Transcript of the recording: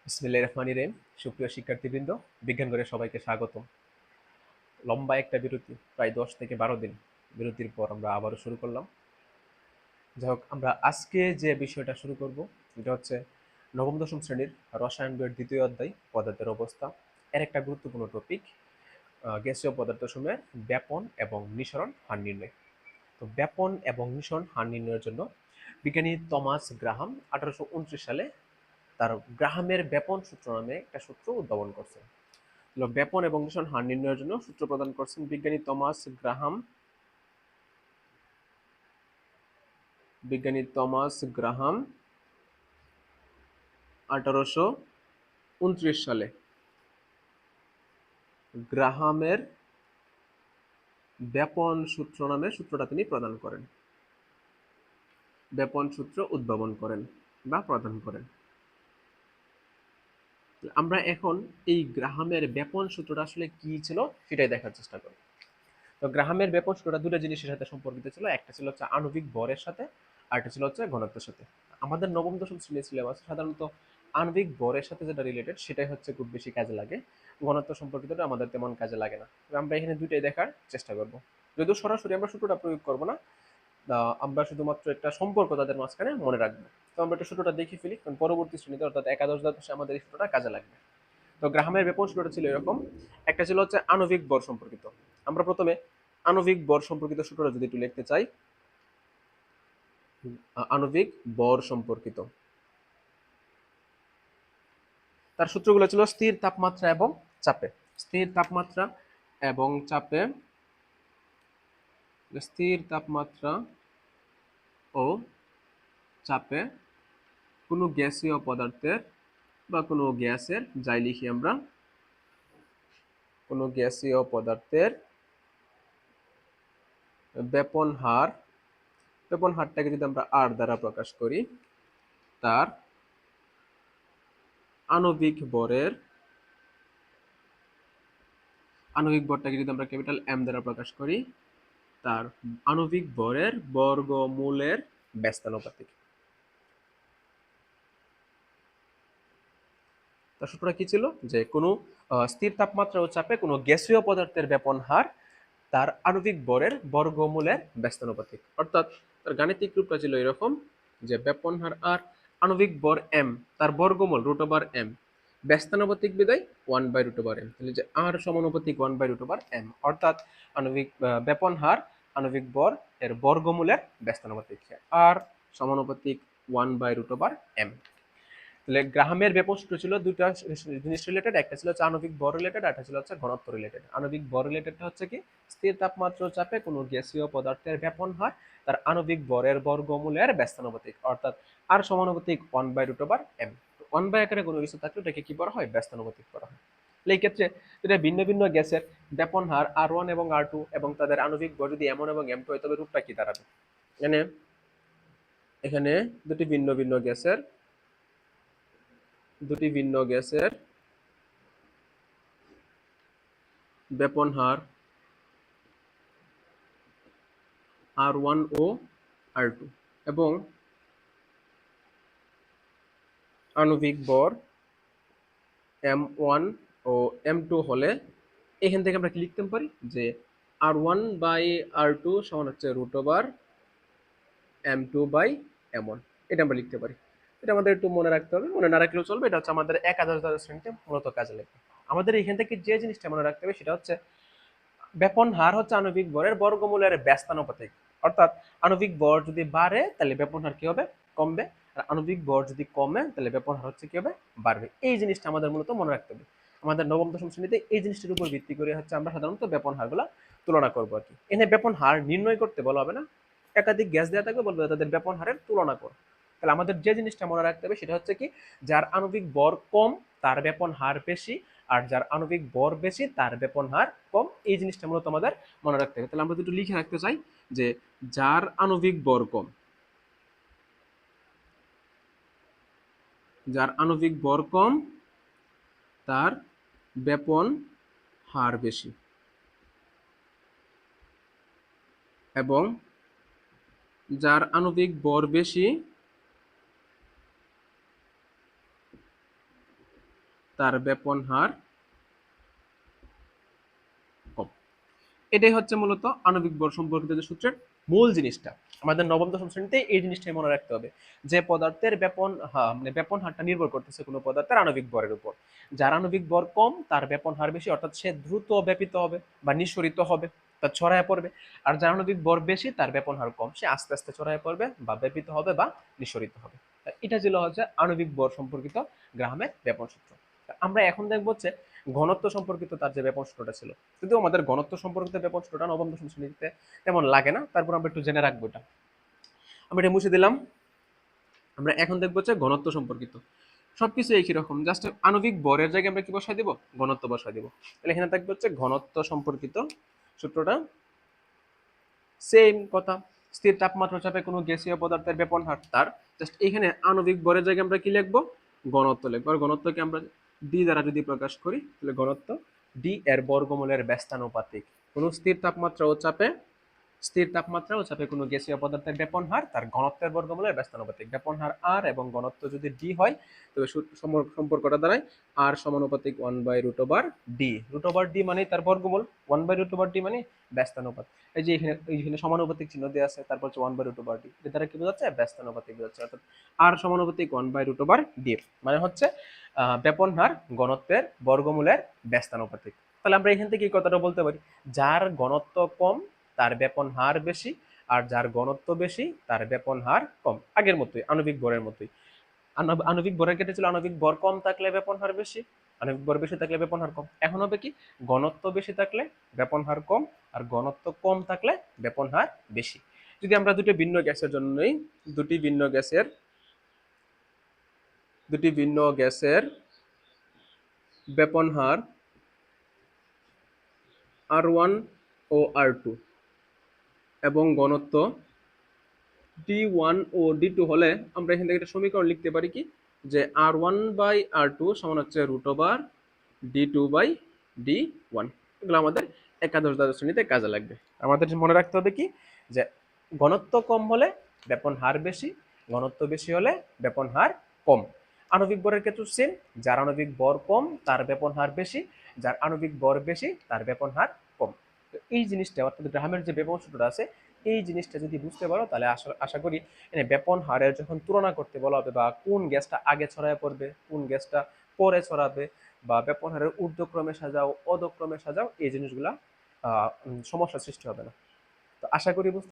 বিসমিল্লাহির রহমানির রহিম। সুপ্রিয় শিক্ষার্থীবৃন্দ, বিজ্ঞান ঘরে সবাইকে স্বাগতম। লম্বা একটা বিরতি, প্রায় 10 থেকে 12 দিন বিরতির পর আমরা আবারও শুরু করলাম। যাই হোক, আমরা আজকে যে বিষয়টা শুরু করব এটা হচ্ছে নবম দশম শ্রেণীর রসায়ন বইয়ের দ্বিতীয় অধ্যায় পদার্থের অবস্থা এর একটা গুরুত্বপূর্ণ টপিক, গ্যাসীয় পদার্থসমূহের ব্যাপন এবং নিঃসরণ হার নির্ণয়। তো ব্যাপন এবং নিঃসরণ হার নির্ণয়ের জন্য বিজ্ঞানী টমাস গ্রাহাম 1829 সালে তার গ্রাহামের ব্যাপন সূত্র নামে একটা সূত্র উদ্ভাবন করছেন। ব্যাপন এবং নিঃসরণ হার নির্ণয়ের জন্য সূত্র প্রদান করছেন বিজ্ঞানী টমাস গ্রাহাম। 1829 সালে গ্রাহামের ব্যাপন সূত্র নামে সূত্রটা তিনি প্রদান করেন, ব্যাপন সূত্র উদ্ভাবন করেন বা প্রদান করেন। আমরা এখন এই গ্রাহামের ব্যাপন সূত্রটা আসলে কি ছিল সেটাই দেখার চেষ্টা করব। তো গ্রাহামের ব্যাপন সূত্রটা দুটো জিনিসের সাথে সম্পর্কিত ছিল, একটা ছিল হচ্ছে আণবিক ভরের সাথে, আর একটা ছিল হচ্ছে ঘনত্বের সাথে। আমাদের নবম দশম শ্রেণীর সিলেবাসে সাধারণত আণবিক ভরের সাথে যেটা রিলেটেড সেটাই হচ্ছে খুব বেশি কাজে লাগে, ঘনত্ব সম্পর্কিতটা আমাদের তেমন কাজে লাগে না। আমরা এখানে দুইটাই দেখার চেষ্টা করব, যদিও সরাসরি আমরা সূত্রটা প্রয়োগ করব না, আমরা শুধুমাত্র একটা সম্পর্ক তাদের মাঝখানে মনে রাখবো। তো আমরা একটা সূত্রটা দেখে ফেলি, কারণ পরবর্তী শ্রেণীতে অর্থাৎ একাদশ দ্বাদশে আমাদের এই সূত্রটা কাজে লাগবে। তো গ্রাহামের ব্যাপন সূত্রটা ছিল এরকম, একটা ছিল হচ্ছে আণবিক ভর সম্পর্কিত। আমরা প্রথমে আণবিক ভর সম্পর্কিত সূত্রটা যদি একটু লিখতে চাই, আণবিক ভর সম্পর্কিত তার সূত্রগুলো ছিল স্থির তাপমাত্রা এবং চাপে। স্থির তাপমাত্রা এবং চাপে, স্থির তাপমাত্রা ও চাপে কোনো গ্যাসীয় পদার্থের বা কোনো গ্যাসের, যাই লিখি আমরা, কোনো গ্যাসীয় পদার্থের ব্যাপন হার, ব্যাপন হারটাকে যদি আমরা আর দ্বারা প্রকাশ করি, তার আণবিক ভরের, আণবিক ভরটাকে যদি আমরা ক্যাপিটাল এম দ্বারা প্রকাশ করি, তার আণবিক ভরের বর্গমূলের ব্যস্তানুপাতিক। তার সূত্রটা কি ছিল, যে কোনো স্থির তাপমাত্রা ও চাপে কোনো গ্যাসীয় পদার্থের ব্যাপন হার তার আণবিক ভরের বর্গমূলের ব্যস্তানুপাতিক। অর্থাৎ তার গাণিতিক রূপটা ছিল এরকম, যে ব্যাপন হার আর, আণবিক ভর এম, তার বর্গমূল √m, ব্যস্তানুপাতিক বিদায় 1/√m, তাহলে যে আর সমানুপাতিক 1/√m, অর্থাৎ আণবিক ব্যাপন হার আণবিক ভর এর বর্গমূলের ব্যস্তানুপাতিক, আর সমানুপাতিক 1/√m। তাহলে গ্রাহামের ব্যাপন সূত্র ছিল দুটো জিনিস রিলেটেড, একটা ছিল হচ্ছে আণবিক ভর রিলেটেড, একটা ছিল হচ্ছে ঘনত্ব রিলেটেড। আণবিক ভর রিলেটেডটা হচ্ছে কি, স্থির তাপমাত্রা ও চাপে কোনো গ্যাসীয় পদার্থের ব্যাপন হার তার আণবিক ভরের বর্গমূলের ব্যস্তানুপাতিক, অর্থাৎ আর সমানুপাতিক 1/√m। 1 আকারে কোনো কিছু থাকলে এটাকে কি করা হয়, ব্যস্তানুপাতিক করা হয়। এই ক্ষেত্রে যেটা ভিন্ন ভিন্ন গ্যাসের ব্যাপন হার R1 এবং R2 এবং তাদের আণবিক ভর যদি M1 এবং M2 হয়, তবে রূপটা কি দাঁড়াবে? এখানে এখানে দুটি ভিন্ন ভিন্ন গ্যাসের, দুটি ভিন্ন গ্যাসের ব্যাপন হার R1 ও R2 এবং আণবিক ভর M1 ও M2 হলে এখান থেকে আমরা কি লিখতে পারি, যে R1/R2 সমান হচ্ছে √M2/M1, এটা আমরা লিখতে পারি। এটা আমাদের একটু মনে রাখতে হবে, মনে না রাখলেও চলবে, এটা হচ্ছে আমাদের একাদশ দ্বাদশ শ্রেণীতে মূলত কাজে লাগবে। আমাদের এখান থেকে যে জিনিসটা মনে রাখতে হবে সেটা হচ্ছে ব্যাপন হার হচ্ছে আণবিক ভরের বর্গমূলের ব্যস্তানুপাতিক, অর্থাৎ আণবিক ভর যদি বাড়ে তাহলে ব্যাপন হার কি হবে, কমবে, আর আণবিক ভর যদি কমে তাহলে ব্যাপন হার হচ্ছে কি হবে, বাড়বে। এই জিনিসটা আমাদের মূলত মনে রাখতে হবে। আমাদের নবম দশম শ্রেণীতে এই জিনিসটির উপর ভিত্তি করে হচ্ছে আমরা সাধারণত ব্যাপন হারগুলো তুলনা করবো আর কি। এখানে ব্যাপন হার নির্ণয় করতে বলা হবে না, একাধিক গ্যাস দেওয়া থাকবে, বলবে তাদের ব্যাপন হারের তুলনা করো। তাহলে আমাদের যে জিনিসটা মনে রাখতে হবে সেটা হচ্ছে কি, যার আণবিক ভর কম তার ব্যাপন হার বেশি, আর যার আণবিক ভর বেশি তার ব্যাপন হার কম। এই জিনিসটা মূলত আমাদের মনে রাখতে হবে। তাহলে আমরা দুটো লিখে রাখতে চাই, যে যার আণবিক ভর কম, যার আণবিক ভর কম তার ব্যাপন হার বেশি, এবং যার আণবিক ভর বেশি তার ব্যাপন হার কম। এটাই হচ্ছে মূলত আণবিক ভর সম্পর্কিত যে সূত্রের মূল জিনিসটা। আমাদের নবম দশম শ্রেণীতে এই জিনিসটাই মনে রাখতে হবে, যে পদার্থের মানে ব্যাপন হারটা নির্ভর করতেছে কোনো পদার্থের আণবিক ভরের উপর। যার আণবিক ভর কম তার ব্যাপন হার বেশি, অর্থাৎ সে দ্রুত ব্যাপিত হবে বা নিঃসরিত হবে, তার ছড়ায় পড়বে। আর যার আণবিক ভর বেশি তার ব্যাপন হার কম, সে আস্তে আস্তে ছড়ায় পড়বে বা ব্যাপিত হবে বা নিঃসরিত হবে। এটা ছিল হচ্ছে আণবিক ভর সম্পর্কিত গ্রাহামের ব্যাপন সূত্র। আমরা এখন দেখবো হচ্ছে ঘনত্ব সম্পর্কিত তার যে ব্যাপন সূত্রটা ছিল। যদিও আমাদের ঘনত্ব সম্পর্কিত ব্যাপন সূত্রটা নবম দশম শ্রেণীতে তেমন লাগে না, তারপর আমরা একটু জেনে রাখবো এটা। আমরা এটা মুছে দিলাম। আমরা এখন দেখবো হচ্ছে ঘনত্ব সম্পর্কিত। সবকিছু একই রকম, জাস্ট আণবিক ভরের জায়গায় আমরা কি বসাই দিব, ঘনত্ব বসাই দিব। তাহলে এখানে থাকবে হচ্ছে ঘনত্ব সম্পর্কিত সূত্রটা সেম কথা। স্থির তাপমাত্রা চাপে কোনো গ্যাসীয় পদার্থের ব্যাপন হার তার, জাস্ট এখানে আণবিক ভরের জায়গায় আমরা কি লিখবো, ঘনত্ব লিখবো। আর ঘনত্বকে আমরা ডি দ্বারা যদি প্রকাশ করি তাহলে ঘনত্ব ডি এর বর্গমূলের ব্যস্তানুপাতিক। কোনো স্থির তাপমাত্রা ও চাপে কোনো গ্যাসীয় পদার্থের ব্যাপন হার তার ঘনত্বের বর্গমূলের ব্যস্তানুপাতিক। ব্যাপন হার আর এবং ঘনত্ব যদি ডি হয় তবে সম্পর্কটা দাঁড়ায় আর সমানুপাতিক 1/√ডি। √ডি মানে তার বর্গমূল, 1/√ডি মানে ব্যস্তানুপাত। এই যে এখানে সমানুপাতিক চিহ্ন দেওয়া আছে, তারপর হচ্ছে 1/√ডি, এর দ্বারা কি বোঝাচ্ছে, ব্যস্তানুপাতিক বোঝাচ্ছে। অর্থাৎ আর সমানুপাতিক 1/√ডি মানে হচ্ছে ব্যাপন হার ঘনত্বের বর্গমূলের ব্যস্তানুপাতিক। তাহলে আমরা এখান থেকে এই কথাটা বলতে পারি, যার ঘনত্ব কম তার ব্যাপন হার বেশি, আর যার ঘনত্ব বেশি তার ব্যাপন হার কম। আগের মতোই, আণবিক ভরের মতোই। আণবিক ভরের ক্ষেত্রে ছিল আণবিক ভর কম থাকলে ব্যাপন হার বেশি, আণবিক ভর বেশি থাকলে ব্যাপন হার কম। এখন হবে কি, ঘনত্ব বেশি থাকলে ব্যাপন হার কম, আর ঘনত্ব কম থাকলে ব্যাপন হার বেশি। যদি আমরা দুটি ভিন্ন গ্যাসের জন্য নেই, দুটি ভিন্ন গ্যাসের দুটি ভিন্ন গ্যাসের ব্যাপন হার R1 ও R2 এবং ঘনত্ব D1 ও D2 হলে আমরা এখান থেকে একটা সমীকরণ লিখতে পারি কি, যে R1/R2 সমান হচ্ছে √D2/D1। এগুলো আমাদের একাদশ দ্বাদশ শ্রেণীতে কাজে লাগবে। আমাদের মনে রাখতে হবে কি, যে ঘনত্ব কম হলে ব্যাপন হার বেশি, ঘনত্ব বেশি হলে ব্যাপন হার কম। আণবিক ভরের ক্ষেত্রে সেম, যার আণবিক ভর কম তার ব্যাপন হার বেশি, যার আণবিক ভর বেশি তার ব্যাপন হার কম। তো এই জিনিসটা অর্থাৎ গ্রাহামের যে ব্যাপন সূত্রটা আছে, এই জিনিসটা যদি বুঝতে পারো তাহলে আশা করি ব্যাপন হারের যখন তুলনা করতে বলা হবে, বা কোন গ্যাসটা আগে ছড়ায় পড়বে কোন গ্যাসটা পরে ছড়াবে, বা ব্যাপন হারের ঊর্ধ্বক্রমে সাজাও অধক্রমে সাজাও, এই জিনিসগুলা সমস্যার সৃষ্টি হবে না। তো আশা করি